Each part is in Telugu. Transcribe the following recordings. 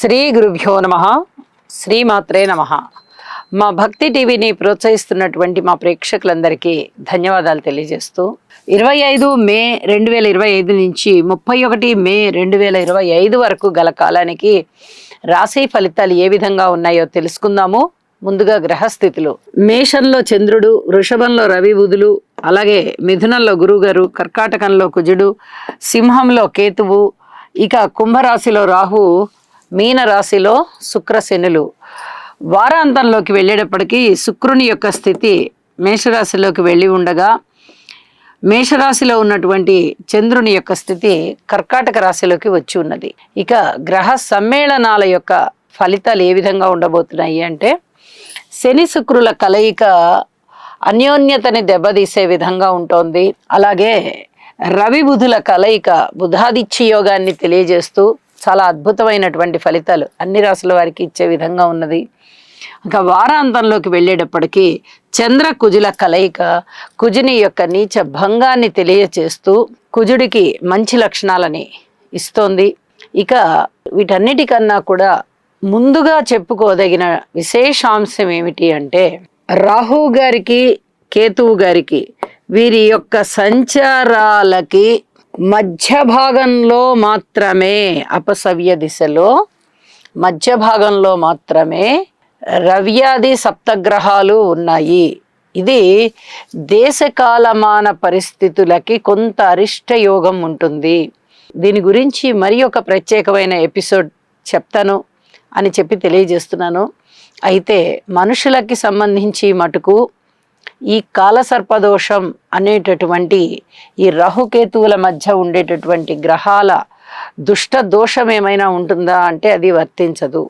శ్రీ గురుభ్యో నమః. శ్రీమాత్రే నమః. మా భక్తి టీవీని ప్రోత్సహిస్తున్నటువంటి మా ప్రేక్షకులందరికీ ధన్యవాదాలు తెలియజేస్తూ 25 మే 2025 నుంచి 31 మే 2025 వరకు గల కాలానికి రాశి ఫలితాలు ఏ విధంగా ఉన్నాయో తెలుసుకుందాము. ముందుగా గ్రహస్థితులు: మేషంలో చంద్రుడు, వృషభంలో రవి బుధులు, అలాగే మిథునంలో గురువుగారు, కర్కాటకంలో కుజుడు, సింహంలో కేతువు, ఇక కుంభరాశిలో రాహు, మీన రాశిలో శుక్రశనులు. వారాంతంలోకి వెళ్ళేటప్పటికీ శుక్రుని యొక్క స్థితి మేషరాశిలోకి వెళ్ళి ఉండగా, మేషరాశిలో ఉన్నటువంటి చంద్రుని యొక్క స్థితి కర్కాటక రాశిలోకి వచ్చి ఉన్నది. ఇక గ్రహ సమ్మేళనాల యొక్క ఫలితాలు ఏ విధంగా ఉండబోతున్నాయి అంటే, శని శుక్రుల కలయిక అన్యోన్యతని దెబ్బతీసే విధంగా ఉంటుంది. అలాగే రవి బుధుల కలయిక బుధాదిత్య యోగాన్ని తెలియజేస్తూ చాలా అద్భుతమైనటువంటి ఫలితాలు అన్ని రాశుల వారికి ఇచ్చే విధంగా ఉన్నది. ఇంకా వారాంతంలోకి వెళ్ళేటప్పటికీ చంద్ర కుజుల కలయిక కుజుని యొక్క నీచ భంగాన్ని తెలియచేస్తూ కుజుడికి మంచి లక్షణాలని ఇస్తోంది. ఇక వీటన్నిటికన్నా కూడా ముందుగా చెప్పుకోదగిన విశేషాంశం ఏమిటి అంటే, రాహు గారికి, కేతువు గారికి వీరి యొక్క సంచారాలకి మధ్య భాగంలో మాత్రమే, అపసవ్య దిశలో మధ్య భాగంలో మాత్రమే రవ్యాది సప్తగ్రహాలు ఉన్నాయి. ఇది దేశకాలమాన పరిస్థితులకి కొంత అరిష్ట యోగం ఉంటుంది. దీని గురించి మరి ఒక ప్రత్యేకమైన ఎపిసోడ్ చెప్తాను అని చెప్పి తెలియజేస్తున్నాను. అయితే మనుషులకి సంబంధించి మటుకు ఈ కాలసర్పదోషం అనేటటువంటి ఈ రాహుకేతువుల మధ్య ఉండేటటువంటి గ్రహాల దుష్ట దోషం ఏమైనా ఉంటుందా అంటే అది వర్తించదు.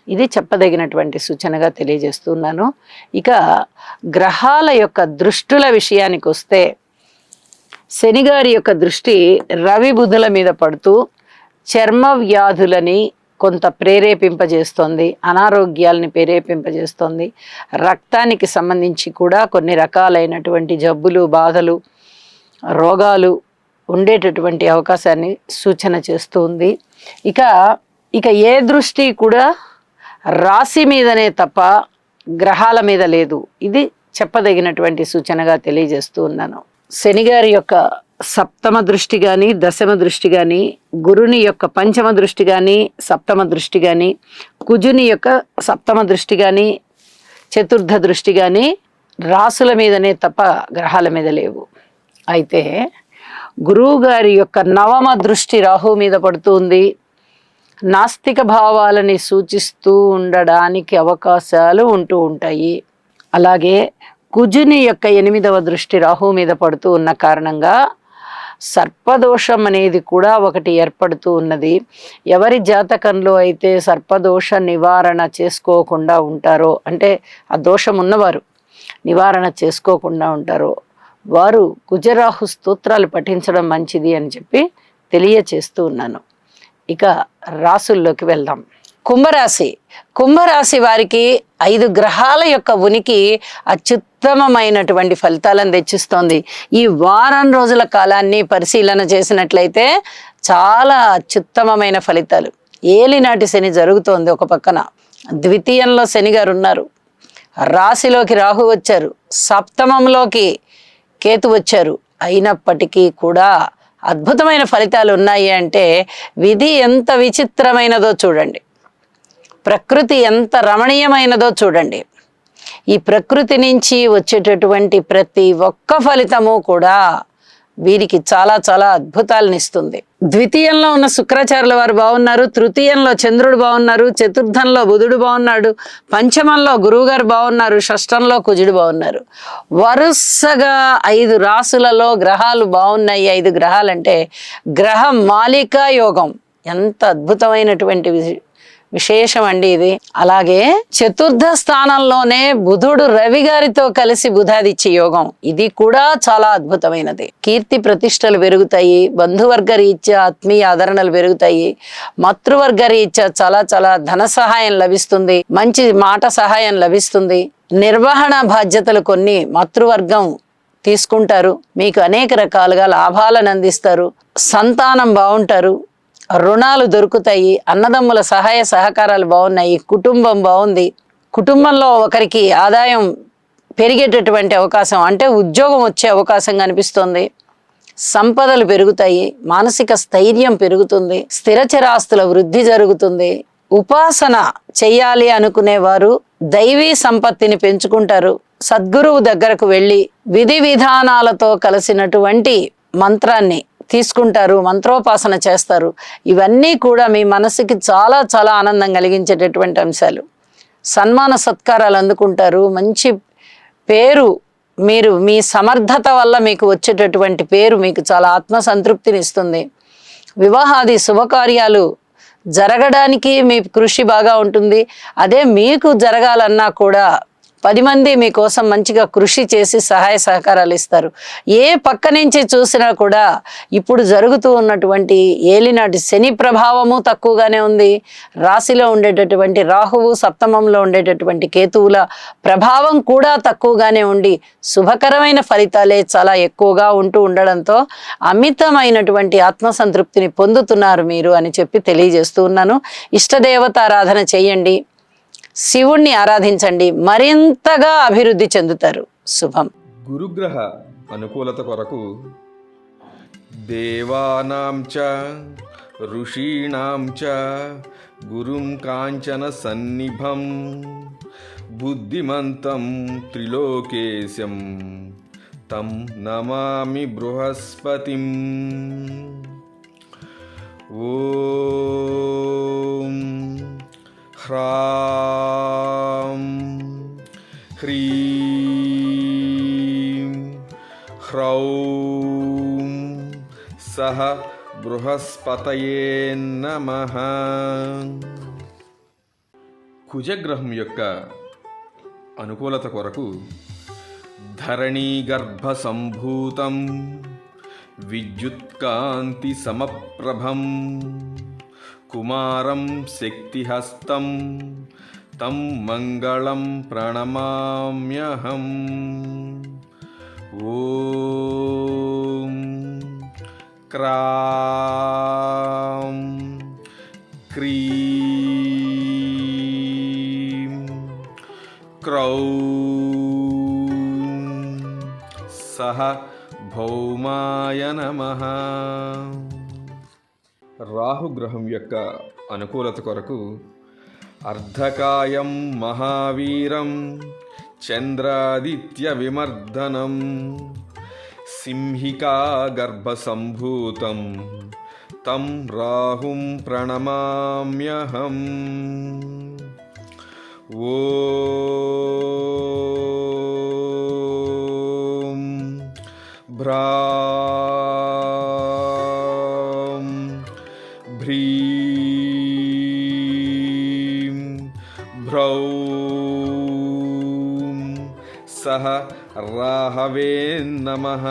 ఇది చెప్పదగినటువంటి సూచనగా తెలియజేస్తున్నాను. ఇక గ్రహాల యొక్క దృష్టుల విషయానికి వస్తే, శనిగారి యొక్క దృష్టి రవి బుధుల మీద పడుతూ చర్మ వ్యాధులని కొంత ప్రేరేపింపజేస్తోంది, అనారోగ్యాలని ప్రేరేపింపజేస్తోంది. రక్తానికి సంబంధించి కూడా కొన్ని రకాలైనటువంటి జబ్బులు, బాధలు, రోగాలు ఉండేటటువంటి అవకాశాన్ని సూచన చేస్తుంది. ఇక ఏ దృష్టి కూడా రాశి మీదనే తప్ప గ్రహాల మీద లేదు. ఇది చెప్పదగినటువంటి సూచనగా తెలియజేస్తూ ఉన్నాను. శనిగారి యొక్క సప్తమ దృష్టి కానీ, దశమ దృష్టి కానీ, గురుని యొక్క పంచమ దృష్టి కానీ, సప్తమ దృష్టి కానీ, కుజుని యొక్క సప్తమ దృష్టి కానీ, చతుర్థ దృష్టి కానీ రాసుల మీదనే తప్ప గ్రహాల మీద లేవు. అయితే గురువు గారి యొక్క నవమ దృష్టి రాహు మీద పడుతుంది. నాస్తిక భావాలని సూచిస్తూ ఉండడానికి అవకాశాలు ఉంటూ ఉంటాయి. అలాగే కుజుని యొక్క 8వ దృష్టి రాహు మీద పడుతూ ఉన్న కారణంగా సర్పదోషం అనేది కూడా ఒకటి ఏర్పడుతూ ఉన్నది. ఎవరి జాతకంలో అయితే సర్పదోష నివారణ చేసుకోకుండా ఉంటారో, అంటే ఆ దోషం ఉన్నవారు నివారణ చేసుకోకుండా ఉంటారో, వారు కుజరాహు స్తోత్రాలు పఠించడం మంచిది అని చెప్పి తెలియచేస్తూ ఉన్నాను. ఇక రాసుల్లోకి వెళ్దాం. కుంభరాశి వారికి 5 గ్రహాల యొక్క ఉనికి అత్యుత్తమమైనటువంటి ఫలితాలను తెచ్చిస్తోంది. ఈ వారం రోజుల కాలాన్ని పరిశీలన చేసినట్లయితే చాలా అత్యుత్తమమైన ఫలితాలు. ఏలినాటి శని జరుగుతోంది. ఒక పక్కన ద్వితీయంలో శని గారు ఉన్నారు, రాశిలోకి రాహు వచ్చారు, సప్తమంలోకి కేతు వచ్చారు. అయినప్పటికీ కూడా అద్భుతమైన ఫలితాలు ఉన్నాయి అంటే విధి ఎంత విచిత్రమైనదో చూడండి, ప్రకృతి ఎంత రమణీయమైనదో చూడండి. ఈ ప్రకృతి నుంచి వచ్చేటటువంటి ప్రతి ఒక్క ఫలితము కూడా వీరికి చాలా చాలా అద్భుతాలను ఇస్తుంది. ద్వితీయంలో ఉన్న శుక్రాచార్యుల వారు బాగున్నారు, తృతీయంలో చంద్రుడు బాగున్నారు, చతుర్థంలో బుధుడు బాగున్నాడు, పంచమంలో గురువుగారు బాగున్నారు, షష్టంలో కుజుడు బాగున్నారు. వరుసగా 5 రాసులలో గ్రహాలు బాగున్నాయి. 5 గ్రహాలంటే గ్రహ మాలికా యోగం ఎంత అద్భుతమైనటువంటి విశేషం అండి ఇది. అలాగే చతుర్థ స్థానంలోనే బుధుడు రవి గారితో కలిసి బుధాదిత్య యోగం, ఇది కూడా చాలా అద్భుతమైనది. కీర్తి ప్రతిష్టలు పెరుగుతాయి, బంధువర్గ రీత్యా ఆత్మీయ ఆదరణలు పెరుగుతాయి, మాతృవర్గ రీత్యా చాలా చాలా ధన సహాయం లభిస్తుంది, మంచి మాట సహాయం లభిస్తుంది. నిర్వహణ బాధ్యతలు కొన్ని మాతృవర్గం తీసుకుంటారు, మీకు అనేక రకాలుగా లాభాలను అందిస్తారు, సంతానం బాగుంటారు, రుణాలు దొరుకుతాయి, అన్నదమ్ముల సహాయ సహకారాలు బాగున్నాయి, కుటుంబం బాగుంది, కుటుంబంలో ఒకరికి ఆదాయం పెరిగేటటువంటి అవకాశం అంటే ఉద్యోగం వచ్చే అవకాశం కనిపిస్తుంది, సంపదలు పెరుగుతాయి, మానసిక స్థైర్యం పెరుగుతుంది, స్థిరచరాస్తుల వృద్ధి జరుగుతుంది. ఉపాసన చెయ్యాలి అనుకునేవారు దైవీ సంపత్తిని పెంచుకుంటారు. సద్గురువు దగ్గరకు వెళ్ళి విధి విధానాలతో కలిసినటువంటి మంత్రాన్ని తీసుకుంటారు, మంత్రోపాసన చేస్తారు. ఇవన్నీ కూడా మీ మనసుకి చాలా చాలా ఆనందం కలిగించేటటువంటి అంశాలు. సన్మాన సత్కారాలు అందుకుంటారు, మంచి పేరు, మీరు మీ సమర్థత వల్ల మీకు వచ్చేటటువంటి పేరు మీకు చాలా ఆత్మసంతృప్తిని ఇస్తుంది. వివాహాది శుభకార్యాలు జరగడానికి మీ కృషి బాగా ఉంటుంది. అదే మీకు జరగాలన్నా కూడా 10 మంది మీకోసం మంచిగా కృషి చేసి సహాయ సహకారాలు ఇస్తారు. ఏ పక్క నుంచి చూసినా కూడా ఇప్పుడు జరుగుతూ ఉన్నటువంటి ఏలినాటి శని ప్రభావము తక్కువగానే ఉంది. రాశిలో ఉండేటటువంటి రాహువు, సప్తమంలో ఉండేటటువంటి కేతువుల ప్రభావం కూడా తక్కువగానే ఉండి శుభకరమైన ఫలితాలే చాలా ఎక్కువగా ఉంటూ ఉండడంతో అమితమైనటువంటి ఆత్మసంతృప్తిని పొందుతున్నారు మీరు అని చెప్పి తెలియజేస్తూ ఉన్నాను. ఇష్టదేవతారాధన చేయండి, శివుణ్ణి ఆరాధించండి, మరింతగా అభివృద్ధి చెందుతారు. శుభం. గురుగ్రహ అనుకూలత కొరకు దేవానాం చ ఋషీణాం చ గురుం కాంచన సన్నిభం బుద్ధిమంతం త్రిలోకేశం తం నమామి బృహస్పతిం. ఓం హ్రాం హ్రీం హ్రౌం సహ బృహస్పతయే నమః. కుజగ్రహం యొక్క అనుకూలత కొరకు ధరణీ గర్భ సంభూతం విద్యుత్కాంతి సమప్రభం కుమారం శక్తిహస్తం తం మంగళం ప్రణమామ్యహం. ఓం క్రాం క్రీం క్రౌం సహ భౌమాయ నమః. రాహుగ్రహం యొక్క అనుకూలత కొరకు అర్ధకాయం మహావీరం చంద్రాదిత్య విమర్దనం సింహికా గర్భసంభూతం తం రాహుం ప్రణమామ్యహం. ఓం భ్రాం భ్రీం భ్రౌం సహ రాహవే నమః.